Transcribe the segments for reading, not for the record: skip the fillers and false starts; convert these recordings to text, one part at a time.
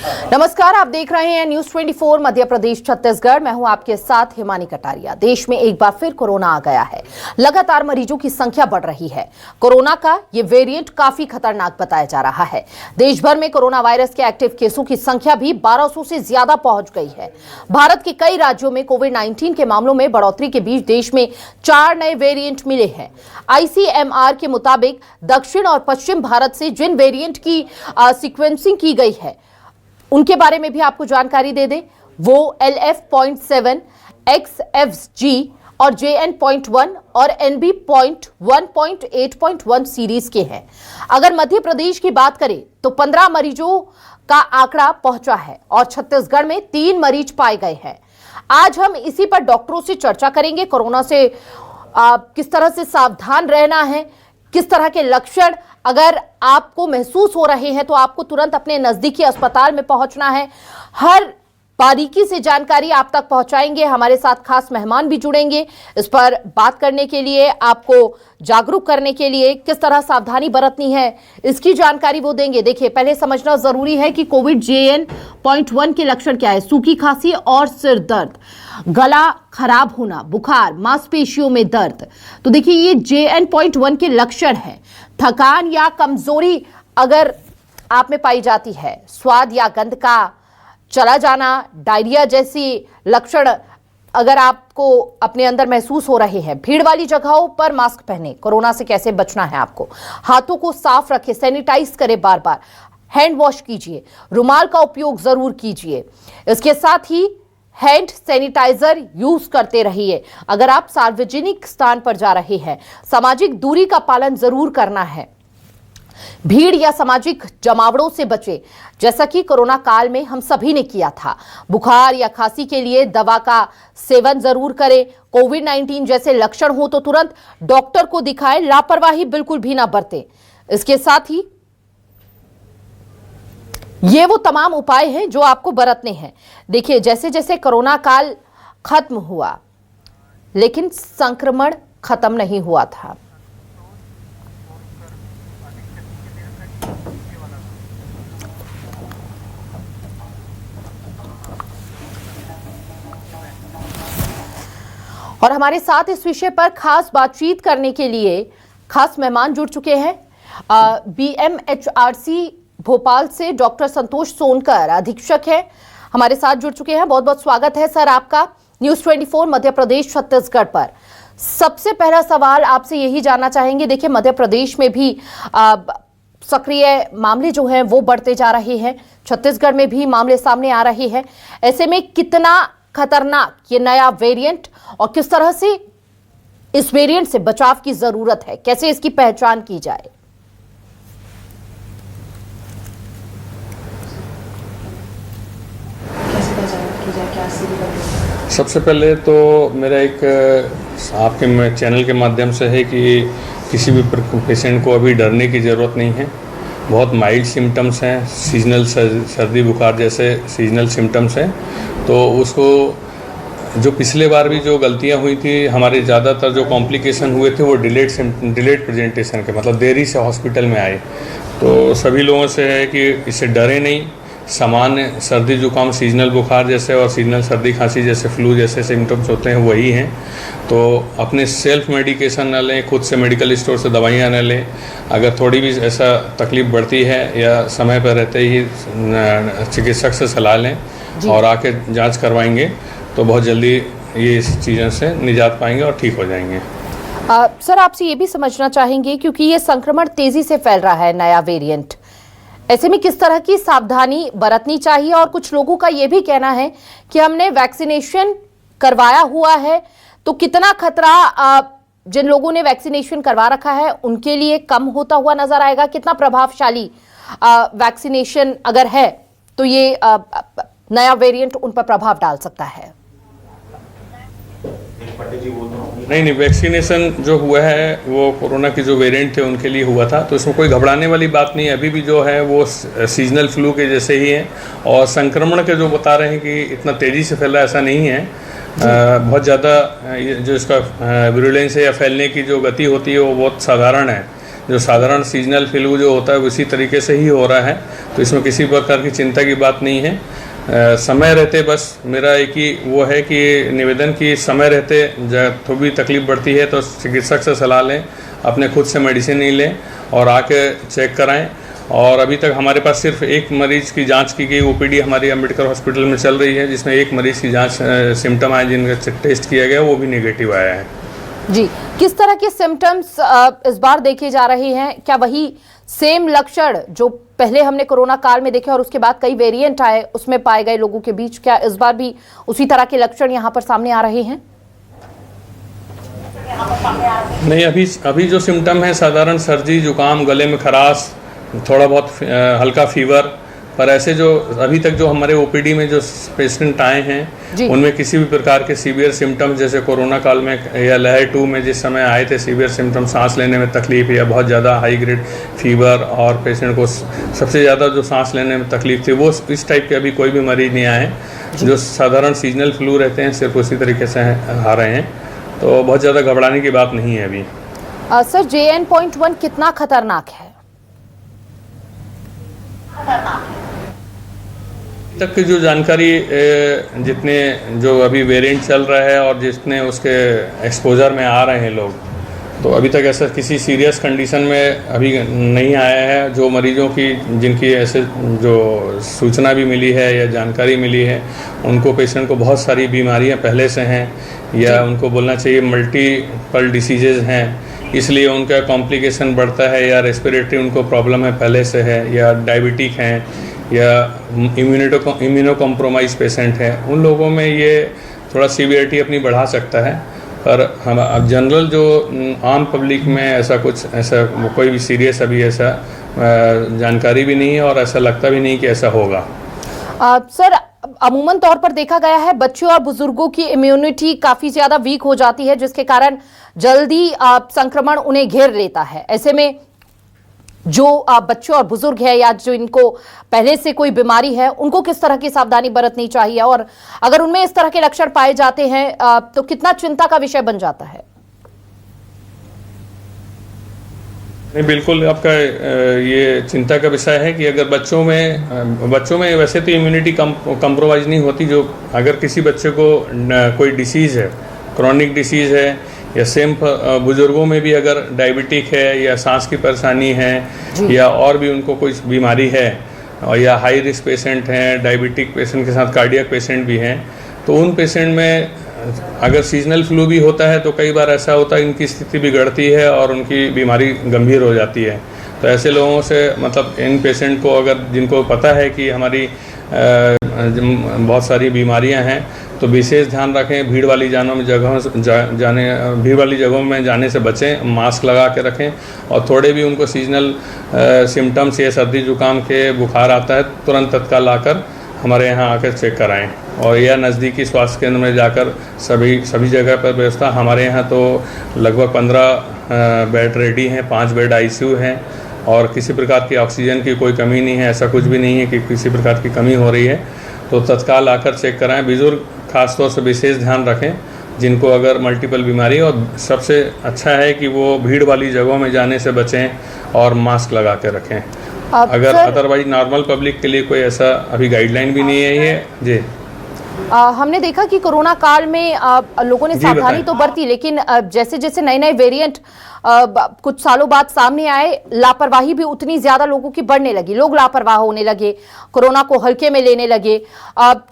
नमस्कार, आप देख रहे हैं न्यूज 24 मध्य प्रदेश छत्तीसगढ़। मैं हूं आपके साथ हिमानी कटारिया। देश में एक बार फिर कोरोना आ गया है। लगातार मरीजों की संख्या बढ़ रही है। कोरोना का ये वेरिएंट काफी खतरनाक बताया जा रहा है। देश भर में कोरोना वायरस के एक्टिव केसों की संख्या भी 1200 से ज्यादा पहुंच गई है। भारत के कई राज्यों में कोविड-19 के मामलों में बढ़ोतरी के बीच देश में 4 नए वेरिएंट मिले हैं। ICMR के मुताबिक दक्षिण और पश्चिम भारत से जिन वेरिएंट की सीक्वेंसिंग की गई है उनके बारे में भी आपको जानकारी दे दें। वो LF.7, XFG और JN.1 और NB.1.8.1 सीरीज के हैं। अगर मध्य प्रदेश की बात करें तो 15 मरीजों का आंकड़ा पहुंचा है और छत्तीसगढ़ में 3 मरीज पाए गए हैं। आज हम इसी पर डॉक्टरों से चर्चा करेंगे। कोरोना से किस तरह से सावधान रहना है, किस तरह के लक्षण अगर आपको महसूस हो रहे हैं तो आपको तुरंत अपने नजदीकी अस्पताल में पहुंचना है। हर बारीकी से जानकारी आप तक पहुंचाएंगे। हमारे साथ खास मेहमान भी जुड़ेंगे इस पर बात करने के लिए, आपको जागरूक करने के लिए किस तरह सावधानी बरतनी है इसकी जानकारी वो देंगे। देखिए, पहले समझना जरूरी है कि कोविड JN.1 के लक्षण क्या है। सूखी खांसी और सिर दर्द, गला खराब होना, बुखार, मांसपेशियों में दर्द। तो देखिए, ये JN.1 के लक्षण हैं। थकान या कमजोरी अगर आप में पाई जाती है, स्वाद या गंध का चला जाना, डायरिया जैसी लक्षण अगर आपको अपने अंदर महसूस हो रहे हैं। भीड़ वाली जगहों पर मास्क पहने। कोरोना से कैसे बचना है आपको? हाथों को साफ रखें, सैनिटाइज करें, बार बार हैंड वॉश कीजिए, रुमाल का उपयोग जरूर कीजिए। इसके साथ ही हैंड सैनिटाइजर यूज करते रहिए। अगर आप सार्वजनिक स्थान पर जा रहे हैं, सामाजिक दूरी का पालन जरूर करना है। भीड़ या सामाजिक जमावड़ों से बचे, जैसा कि कोरोना काल में हम सभी ने किया था। बुखार या खांसी के लिए दवा का सेवन जरूर करें। कोविड-19 जैसे लक्षण हो तो तुरंत डॉक्टर को दिखाएं। लापरवाही बिल्कुल भी ना बरतें। इसके साथ ही ये वो तमाम उपाय हैं जो आपको बरतने हैं। देखिए, जैसे जैसे कोरोना काल खत्म हुआ लेकिन संक्रमण खत्म नहीं हुआ था। और हमारे साथ इस विषय पर खास बातचीत करने के लिए खास मेहमान जुड़ चुके हैं। BMHRC भोपाल से डॉक्टर संतोष सोनकर अधीक्षक हैं, हमारे साथ जुड़ चुके हैं। बहुत बहुत स्वागत है सर आपका न्यूज 24 मध्य प्रदेश छत्तीसगढ़ पर। सबसे पहला सवाल आपसे यही जानना चाहेंगे। देखिए, मध्य प्रदेश में भी सक्रिय मामले जो हैं वो बढ़ते जा रहे हैं। छत्तीसगढ़ में भी मामले सामने आ रहे हैं। ऐसे में कितना खतरनाक ये नया वेरिएंट और किस तरह से इस वेरिएंट से बचाव की जरूरत है, कैसे इसकी पहचान की जाए? सबसे पहले तो मेरा एक आपके चैनल के माध्यम से है कि किसी भी पेशेंट को अभी डरने की ज़रूरत नहीं है। बहुत माइल्ड सिम्टम्स हैं, सीजनल सर्दी बुखार जैसे सीजनल सिम्टम्स हैं। तो उसको जो पिछले बार भी जो गलतियां हुई थी, हमारे ज़्यादातर जो कॉम्प्लिकेशन हुए थे वो डिलेड प्रेजेंटेशन के, मतलब देरी से हॉस्पिटल में आए। तो सभी लोगों से है कि इससे डरे नहीं। सामान्य सर्दी जुकाम, सीजनल बुखार जैसे और सीजनल सर्दी खांसी जैसे फ्लू जैसे सिम्टम्स होते हैं वही हैं। तो अपने सेल्फ मेडिकेशन न लें, खुद से मेडिकल स्टोर से दवाइयाँ न लें। अगर थोड़ी भी ऐसा तकलीफ बढ़ती है या समय पर रहते ही चिकित्सक से सलाह लें और आके जांच करवाएंगे तो बहुत जल्दी ये इस चीज़ों से निजात पाएंगे और ठीक हो जाएंगे। सर, आपसे ये भी समझना चाहेंगे क्योंकि ये संक्रमण तेजी से फैल रहा है, नया वेरिएंट, ऐसे में किस तरह की सावधानी बरतनी चाहिए? और कुछ लोगों का ये भी कहना है कि हमने वैक्सीनेशन करवाया हुआ है, तो कितना खतरा जिन लोगों ने वैक्सीनेशन करवा रखा है उनके लिए कम होता हुआ नजर आएगा? कितना प्रभावशाली वैक्सीनेशन अगर है तो ये नया वेरिएंट उन पर प्रभाव डाल सकता है? नहीं, वैक्सीनेशन जो हुआ है वो कोरोना के जो वेरिएंट थे उनके लिए हुआ था, तो इसमें कोई घबराने वाली बात नहीं है। अभी भी जो है वो सीजनल फ्लू के जैसे ही है। और संक्रमण के जो बता रहे हैं कि इतना तेज़ी से फैल रहा है, ऐसा नहीं है। बहुत ज़्यादा जो इसका विरुलेंस है या फैलने की जो गति होती है वो बहुत साधारण है। जो साधारण सीजनल फ्लू जो होता है उसी तरीके से ही हो रहा है, तो इसमें किसी प्रकार की चिंता की बात नहीं है। समय रहते बस मेरा एक ही वो है कि निवेदन कि समय रहते जब थोड़ी भी तकलीफ बढ़ती है तो चिकित्सक से सलाह लें, अपने खुद से मेडिसिन नहीं लें और आके चेक कराएं। और अभी तक हमारे पास सिर्फ एक मरीज की जांच की गई, ओपीडी हमारी अम्बेडकर हॉस्पिटल में चल रही है, जिसमें एक मरीज की जांच सिम्टम आए जिनका टेस्ट किया गया वो भी नेगेटिव आया है। जी, किस तरह के सिम्टम्स इस बार देखे जा रहे हैं? क्या वही सेम लक्षण जो पहले हमने कोरोना काल में देखे और उसके बाद कई वेरिएंट आए उसमें पाए गए लोगों के बीच, क्या इस बार भी उसी तरह के लक्षण यहाँ पर सामने आ रहे हैं? नहीं, अभी जो सिम्टम है साधारण सर्दी, जुकाम, गले में खराश, थोड़ा बहुत हल्का फीवर, पर ऐसे जो अभी तक जो हमारे ओपीडी में जो पेशेंट आए हैं उनमें किसी भी प्रकार के सीवियर सिम्टम जैसे कोरोना काल में या लहर 2 में जिस समय आए थे सीवियर सिम्टम, सांस लेने में तकलीफ या बहुत ज़्यादा हाई ग्रेड फीवर और पेशेंट को सबसे ज़्यादा जो सांस लेने में तकलीफ थी वो इस टाइप के अभी कोई भी मरीज नहीं आए हैं। जो साधारण सीजनल फ्लू रहते हैं सिर्फ उसी तरीके से आ रहे हैं, तो बहुत ज़्यादा घबराने की बात नहीं है अभी। सर, JN.1 कितना खतरनाक है? तक की जो जानकारी जितने जो अभी वेरिएंट चल रहा है और जितने उसके एक्सपोजर में आ रहे हैं लोग, तो अभी तक ऐसा किसी सीरियस कंडीशन में अभी नहीं आया है। जो मरीजों की जिनकी ऐसे जो सूचना भी मिली है या जानकारी मिली है उनको पेशेंट को बहुत सारी बीमारियां पहले से हैं या उनको बोलना चाहिए मल्टीपल डिसीजेज हैं, इसलिए उनका कॉम्प्लिकेशन बढ़ता है या रेस्पिरेटरी उनको प्रॉब्लम है पहले से है या डायबिटिक हैं या इम्यूनो कॉम्प्रोमाइज पेशेंट हैं, उन लोगों में ये थोड़ा सीवियरिटी अपनी बढ़ा सकता है। पर हम अब जनरल जो आम पब्लिक में ऐसा कोई भी सीरियस अभी ऐसा जानकारी भी नहीं है और ऐसा लगता भी नहीं कि ऐसा होगा। सर, अमूमन तौर पर देखा गया है बच्चों और बुजुर्गों की इम्यूनिटी काफी ज्यादा वीक हो जाती है, जिसके कारण जल्दी संक्रमण उन्हें घेर लेता है। ऐसे में जो बच्चे और बुजुर्ग है या जो इनको पहले से कोई बीमारी है उनको किस तरह की सावधानी बरतनी चाहिए, और अगर उनमें इस तरह के लक्षण पाए जाते हैं तो कितना चिंता का विषय बन जाता है? नहीं, बिल्कुल आपका ये चिंता का विषय है कि अगर बच्चों में वैसे तो इम्यूनिटी कम्प्रोमाइज नहीं होती। जो अगर किसी बच्चे को कोई डिसीज़ है, क्रॉनिक डिसीज़ है या सेम बुजुर्गों में भी अगर डायबिटिक है या सांस की परेशानी है या और भी उनको कोई बीमारी है और या हाई रिस्क पेशेंट हैं, डायबिटिक पेशेंट के साथ कार्डियक पेशेंट भी हैं, तो उन पेशेंट में अगर सीजनल फ्लू भी होता है तो कई बार ऐसा होता है इनकी स्थिति बिगड़ती है और उनकी बीमारी गंभीर हो जाती है। तो ऐसे लोगों से मतलब इन पेशेंट को अगर जिनको पता है कि हमारी बहुत सारी बीमारियां हैं तो विशेष ध्यान रखें। भीड़ वाली जगहों में जाने से बचें, मास्क लगा के रखें और थोड़े भी उनको सीजनल सिम्टम्स या सर्दी जुकाम के बुखार आता है तुरंत तत्काल आकर हमारे यहाँ आकर चेक कराएं और या नज़दीकी स्वास्थ्य केंद्र में जाकर सभी जगह पर व्यवस्था। हमारे यहाँ तो लगभग 15 बेड रेडी हैं, 5 बेड ICU हैं और किसी प्रकार की ऑक्सीजन की कोई कमी नहीं है। ऐसा कुछ भी नहीं है कि किसी प्रकार की कमी हो रही है, तो तत्काल आकर चेक कराएं। बुजुर्ग खासतौर से विशेष ध्यान रखें जिनको अगर मल्टीपल बीमारी, और सबसे अच्छा है कि वो भीड़ वाली जगहों में जाने से बचें और मास्क लगा के रखें। अगर अदरवाइज नॉर्मल पब्लिक के लिए कोई ऐसा अभी गाइडलाइन भी नहीं है ये जी। हमने देखा कि कोरोना काल में लोगों ने सावधानी तो बरती, लेकिन जैसे जैसे नए नए वेरिएंट कुछ सालों बाद सामने आए, लापरवाही भी उतनी ज्यादा लोगों की बढ़ने लगी। लोग लापरवाह होने लगे, कोरोना को हल्के में लेने लगे।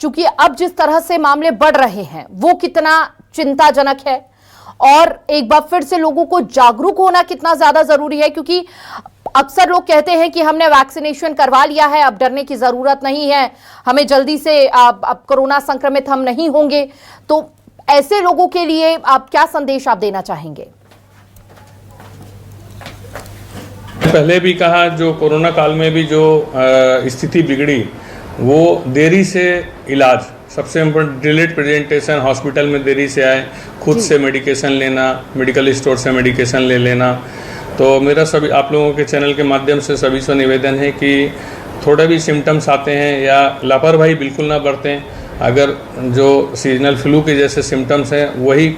चूंकि अब जिस तरह से मामले बढ़ रहे हैं वो कितना चिंताजनक है, और एक बार फिर से लोगों को जागरूक होना कितना ज्यादा जरूरी है, क्योंकि अक्सर लोग कहते हैं कि हमने वैक्सीनेशन करवा लिया है, अब डरने की जरूरत नहीं है, हमें जल्दी से अब कोरोना संक्रमित हम नहीं होंगे। तो ऐसे लोगों के लिए आप क्या संदेश आप देना चाहेंगे? पहले भी कहा, जो कोरोना काल में भी जो स्थिति बिगड़ी वो देरी से इलाज, सबसे इम्पोर्टेंट डिलेड प्रेजेंटेशन, हॉस्पिटल में देरी से आए, खुद से मेडिकेशन लेना, मेडिकल स्टोर से मेडिकेशन ले लेना। तो मेरा सभी आप लोगों के चैनल के माध्यम से सभी से निवेदन है कि थोड़े भी सिम्टम्स आते हैं या लापरवाही बिल्कुल ना बरतें। अगर जो सीजनल फ्लू के जैसे सिम्टम्स हैं वही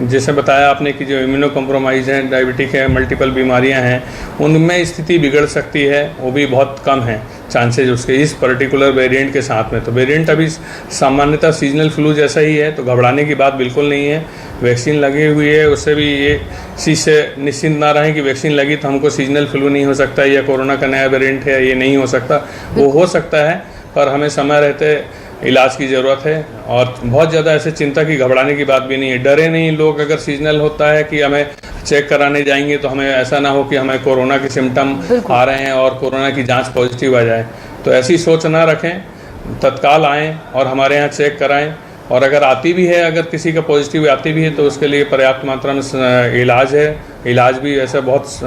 जैसे बताया आपने कि जो इम्यूनो कॉम्प्रोमाइज़ हैं, डायबिटिक है, मल्टीपल बीमारियां हैं, उनमें स्थिति बिगड़ सकती है, वो भी बहुत कम है चांसेज उसके इस पर्टिकुलर वेरिएंट के साथ में। तो वेरिएंट अभी सामान्यतः सीजनल फ्लू जैसा ही है, तो घबराने की बात बिल्कुल नहीं है। वैक्सीन लगी हुई है, उससे भी ये चीज़ से निश्चिंत ना रहें कि वैक्सीन लगी तो हमको सीजनल फ्लू नहीं हो सकता या कोरोना का नया वेरिएंट है ये नहीं हो सकता। वो हो सकता है, पर हमें समय रहते इलाज की ज़रूरत है और बहुत ज़्यादा ऐसे चिंता की घबराने की बात भी नहीं है। डरे नहीं लोग, अगर सीजनल होता है कि हमें चेक कराने जाएंगे तो हमें ऐसा ना हो कि हमें कोरोना के सिम्टम आ रहे हैं और कोरोना की जांच पॉजिटिव आ जाए, तो ऐसी सोच ना रखें, तत्काल आएँ और हमारे यहाँ चेक कराएँ। और अगर आती भी है, अगर किसी का पॉजिटिव आती भी है तो उसके लिए पर्याप्त मात्रा में इलाज है। इलाज भी ऐसा बहुत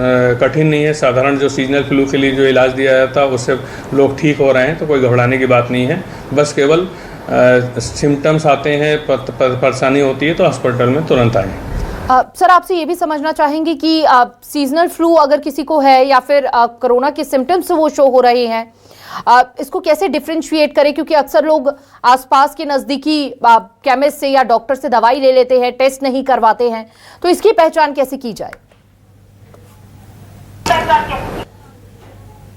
कठिन नहीं है, साधारण जो सीजनल फ्लू के लिए जो इलाज दिया जाता है उससे लोग ठीक हो रहे हैं, तो कोई घबराने की बात नहीं है। बस केवल सिम्टम्स आते हैं, परेशानी होती है तो हॉस्पिटल में तुरंत आएँ। सर आपसे ये भी समझना चाहेंगे कि सीजनल फ्लू अगर किसी को है या फिर कोरोना के सिम्टम्स वो शो हो रहे हैं, इसको कैसे डिफरेंशिएट करें, क्योंकि अक्सर लोग आसपास के नज़दीकी केमिस्ट से या डॉक्टर से दवाई ले लेते हैं, टेस्ट नहीं करवाते हैं, तो इसकी पहचान कैसे की जाए?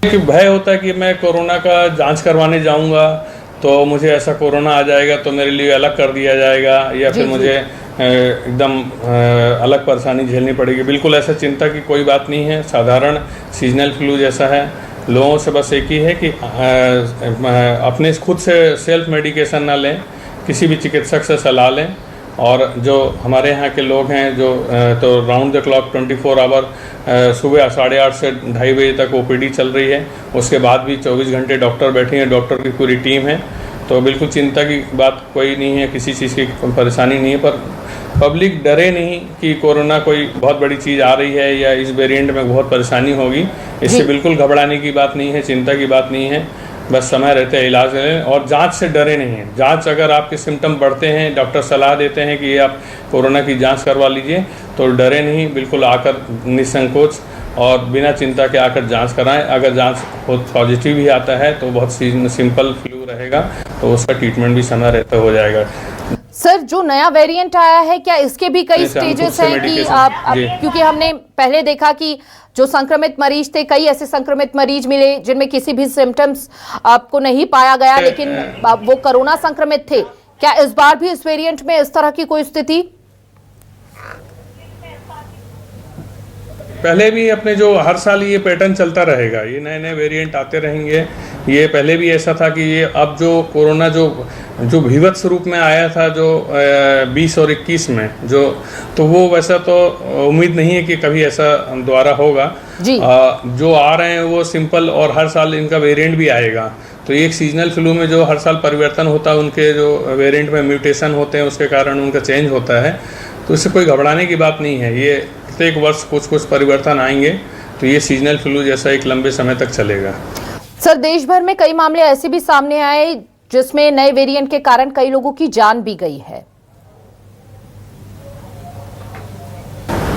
कि भय होता है कि मैं कोरोना का जांच करवाने जाऊंगा तो मुझे ऐसा कोरोना आ जाएगा तो मेरे लिए अलग कर दिया जाएगा या फिर मुझे एकदम अलग परेशानी झेलनी पड़ेगी। बिल्कुल ऐसा चिंता की कोई बात नहीं है, साधारण सीजनल फ्लू जैसा है। लोगों से बस एक ही है कि अपने खुद से सेल्फ मेडिकेशन ना लें, किसी भी चिकित्सक से सलाह लें। और जो हमारे यहाँ के लोग हैं जो तो राउंड द क्लॉक 24 आवर सुबह 8:30 से 2:30 बजे तक ओपीडी चल रही है, उसके बाद भी 24 घंटे डॉक्टर बैठे हैं, डॉक्टर की पूरी टीम है, तो बिल्कुल चिंता की बात कोई नहीं है, किसी चीज़ की परेशानी नहीं है। पर पब्लिक डरे नहीं कि कोरोना कोई बहुत बड़ी चीज़ आ रही है या इस वेरिएंट में बहुत परेशानी होगी, इससे बिल्कुल घबराने की बात नहीं है, चिंता की बात नहीं है। बस समय रहते हैं इलाज लें और जांच से डरे नहीं हैं। जांच अगर आपके सिम्टम बढ़ते हैं, डॉक्टर सलाह देते हैं कि ये आप कोरोना की जांच करवा लीजिए, तो डरे नहीं, बिल्कुल आकर निसंकोच और बिना चिंता के आकर जांच कराएं। अगर जांच पॉजिटिव ही आता है तो बहुत सिंपल फ्लू रहेगा, तो उसका ट्रीटमेंट भी समय रहते हो जाएगा। सर जो नया वेरिएंट आया है, क्या इसके भी कई स्टेजेस हैं कि क्योंकि हमने पहले देखा कि जो संक्रमित मरीज थे, कई ऐसे संक्रमित मरीज मिले जिनमें किसी भी सिम्टम्स आपको नहीं पाया गया, लेकिन वो कोरोना संक्रमित थे। क्या इस बार भी इस वेरिएंट में इस तरह की कोई स्थिति? पहले भी अपने जो हर साल ये पैटर्न चलता रहेगा, ये नए नए वेरिएंट आते रहेंगे। ये पहले भी ऐसा था कि ये अब जो कोरोना जो भीभत्स रूप में आया था जो 20 और 21 में तो वो वैसा तो उम्मीद नहीं है कि कभी ऐसा दोबारा होगा जी। जो आ रहे हैं वो सिंपल और हर साल इनका वेरिएंट भी आएगा। तो एक सीजनल फ्लू में जो हर साल परिवर्तन होता है, उनके जो वेरिएंट में म्यूटेशन होते हैं उसके कारण उनका चेंज होता है, तो इससे कोई घबराने की बात नहीं है। ये प्रत्येक वर्ष कुछ परिवर्तन आएंगे, तो ये सीजनल फ्लू जैसा एक लंबे समय तक चलेगा। सर देश भर में कई मामले ऐसे भी सामने आए जिसमें नए वेरिएंट के कारण कई लोगों की जान भी गई है।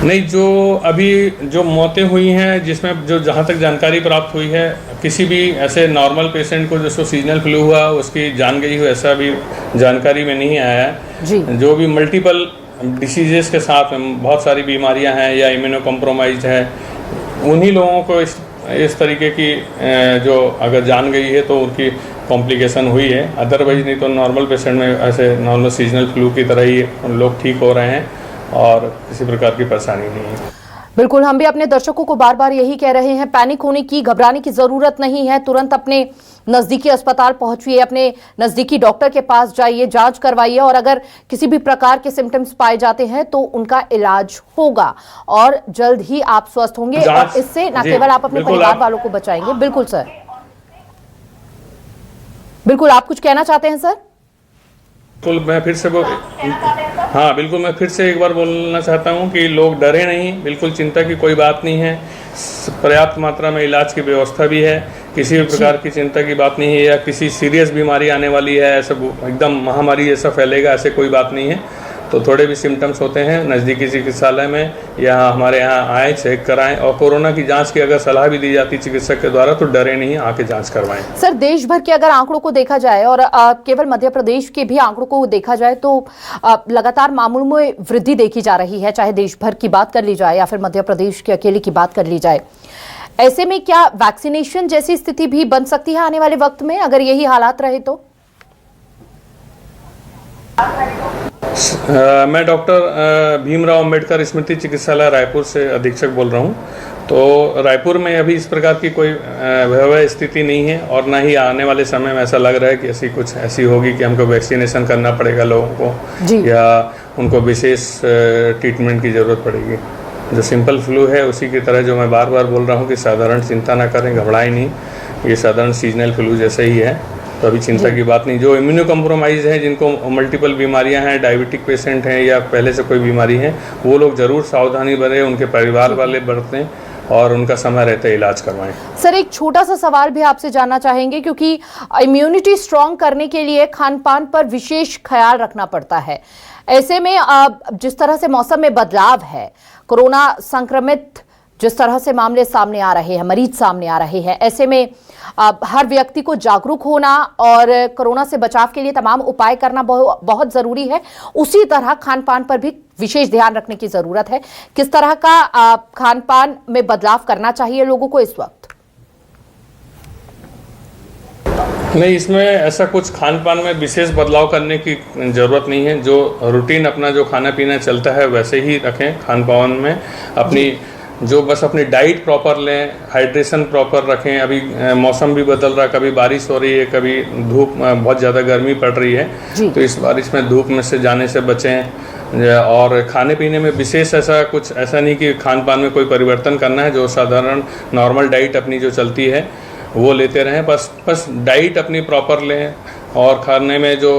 नहीं, जो अभी जो मौतें हुई हैं, जिसमें जो जहाँ तक जानकारी प्राप्त हुई है, किसी भी ऐसे नॉर्मल पेशेंट को जिसको सीजनल फ्लू हुआ उसकी जान गई हो ऐसा भी जानकारी में नहीं आया है। जो भी मल्टीपल डिसीजेस के साथ बहुत सारी बीमारियां हैं या इम्यूनो कॉम्प्रोमाइज्ड है, उन्हीं लोगों को इस तरीके की जो अगर जान गई है तो उनकी कॉम्प्लिकेशन हुई है। अदरवाइज नहीं तो नॉर्मल पेशेंट में ऐसे नॉर्मल सीजनल फ्लू की तरह ही लोग ठीक हो रहे हैं और किसी प्रकार की परेशानी नहीं है। बिल्कुल, हम भी अपने दर्शकों को बार बार यही कह रहे हैं, पैनिक होने की, घबराने की जरूरत नहीं है। तुरंत अपने नजदीकी अस्पताल पहुंचिए, अपने नजदीकी डॉक्टर के पास जाइए, जांच करवाइए और अगर किसी भी प्रकार के सिम्टम्स पाए जाते हैं तो उनका इलाज होगा और जल्द ही आप स्वस्थ होंगे और इससे न केवल आप अपने परिवार वालों को बचाएंगे। बिल्कुल सर, बिल्कुल आप कुछ कहना चाहते हैं सर? बिल्कुल, मैं फिर से एक बार बोलना चाहता हूं कि लोग डरे नहीं, बिल्कुल चिंता की कोई बात नहीं है। पर्याप्त मात्रा में इलाज की व्यवस्था भी है, किसी भी प्रकार की चिंता की बात नहीं है या किसी सीरियस बीमारी आने वाली है, ऐसा एकदम महामारी जैसा फैलेगा ऐसे कोई बात नहीं है। तो थोड़े भी सिम्टम्स होते हैं नज़दीकी चिकित्सालय में या हमारे यहाँ आए, चेक कराएं और कोरोना की जांच की अगर सलाह भी दी जाती चिकित्सक के द्वारा तो डरे नहीं, आके जांच करवाएं। सर, देश भर के अगर आंकड़ों को देखा जाए और केवल मध्य प्रदेश के भी आंकड़ों को देखा जाए तो लगातार मामलों में वृद्धि देखी जा रही है, चाहे देश भर की बात कर ली जाए या फिर मध्य प्रदेश के अकेले की बात कर ली जाए। ऐसे में क्या वैक्सीनेशन जैसी स्थिति भी बन सकती है आने वाले वक्त में अगर यही हालात रहे तो? मैं डॉक्टर भीमराव अंबेडकर स्मृति चिकित्सालय रायपुर से अधीक्षक बोल रहा हूं। तो रायपुर में अभी इस प्रकार की कोई भयावह स्थिति नहीं है और ना ही आने वाले समय में ऐसा लग रहा है कि ऐसी होगी कि हमको वैक्सीनेशन करना पड़ेगा लोगों को या उनको विशेष ट्रीटमेंट की ज़रूरत पड़ेगी। जो सिंपल फ्लू है उसी की तरह जो मैं बार बार बोल रहा हूँ कि साधारण चिंता ना करें, घबराएं नहीं, ये साधारण सीजनल फ्लू जैसे ही है, तो अभी चिंता की बात नहीं। जो इम्यूनो कम्प्रोमाइज़ है, जिनको मल्टीपल बीमारियां हैं, डायबिटिक पेशेंट हैं या पहले से कोई बीमारी है, वो लोग ज़रूर सावधानी बरतें, उनके परिवार वाले बरतें और उनका समय रहते इलाज करवाएं। सर, एक छोटा सा सवाल भी आपसे जानना चाहेंगे क्योंकि इम्यूनिटी स्ट्रांग करने के लिए खान पान पर विशेष ख्याल रखना पड़ता है। ऐसे में जिस तरह से मौसम में बदलाव है, कोरोना संक्रमित जिस तरह से मामले सामने आ रहे हैं, मरीज सामने आ रहे हैं, ऐसे में हर व्यक्ति को जागरूक होना और कोरोना से बचाव के लिए तमाम उपाय करना बहुत जरूरी है। उसी तरह खान पान पर भी विशेष ध्यान रखने की जरूरत है। किस तरह का खान पान में बदलाव करना चाहिए लोगों को इस वक्त? नहीं, इसमें ऐसा कुछ खान पान में विशेष बदलाव करने की ज़रूरत नहीं है। जो रूटीन अपना जो खाना पीना चलता है वैसे ही रखें खान पान में। बस अपनी डाइट प्रॉपर लें, हाइड्रेशन प्रॉपर रखें। अभी मौसम भी बदल रहा है, कभी बारिश हो रही है, कभी धूप, बहुत ज़्यादा गर्मी पड़ रही है, तो इस बारिश में धूप में से जाने से बचें। और खाने पीने में विशेष ऐसा नहीं कि खान पान में कोई परिवर्तन करना है। जो साधारण नॉर्मल डाइट अपनी जो चलती है वो लेते रहें, बस डाइट अपनी प्रॉपर लें। और खाने में जो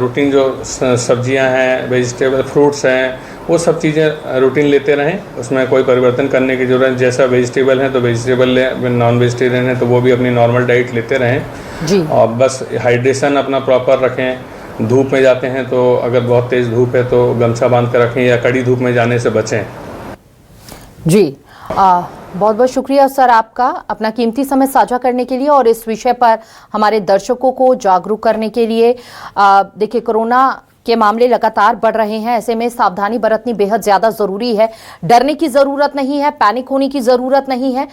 रूटीन जो सब्जियां हैं, वेजिटेबल, फ्रूट्स हैं, वो सब चीज़ें रूटीन लेते रहें। उसमें कोई परिवर्तन करने की ज़रूरत, जैसा वेजिटेबल है तो वेजिटेबल लें, नॉन वेजिटेरियन है तो वो भी अपनी नॉर्मल डाइट लेते रहें। और बस हाइड्रेशन अपना प्रॉपर रखें। धूप में जाते हैं तो अगर बहुत तेज़ धूप है तो गमछा बांध कर रखें या कड़ी धूप में जाने से बचें। जी, बहुत बहुत शुक्रिया सर आपका अपना कीमती समय साझा करने के लिए और इस विषय पर हमारे दर्शकों को जागरूक करने के लिए। देखिए, कोरोना के मामले लगातार बढ़ रहे हैं, ऐसे में सावधानी बरतनी बेहद ज्यादा जरूरी है। डरने की जरूरत नहीं है, पैनिक होने की जरूरत नहीं है।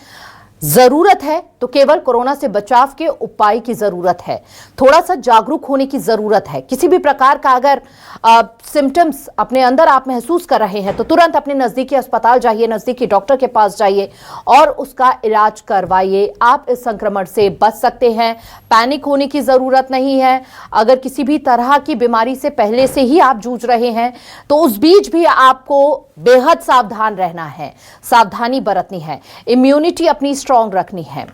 जरूरत है तो केवल कोरोना से बचाव के उपाय की जरूरत है, थोड़ा सा जागरूक होने की जरूरत है। किसी भी प्रकार का अगर सिम्टम्स अपने अंदर आप महसूस कर रहे हैं तो तुरंत अपने नजदीकी अस्पताल जाइए, नजदीकी डॉक्टर के पास जाइए और उसका इलाज करवाइए। आप इस संक्रमण से बच सकते हैं, पैनिक होने की जरूरत नहीं है। अगर किसी भी तरह की बीमारी से पहले से ही आप जूझ रहे हैं तो उस बीच भी आपको बेहद सावधान रहना है, सावधानी बरतनी है, इम्यूनिटी अपनी स्ट्रांग रखनी है।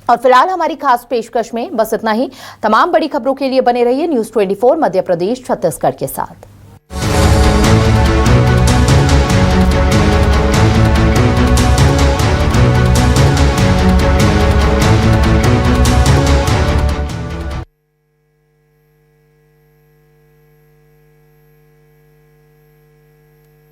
और फिलहाल हमारी खास पेशकश में बस इतना ही। तमाम बड़ी खबरों के लिए बने रहिए न्यूज़ 24 मध्य प्रदेश छत्तीसगढ़ के साथ।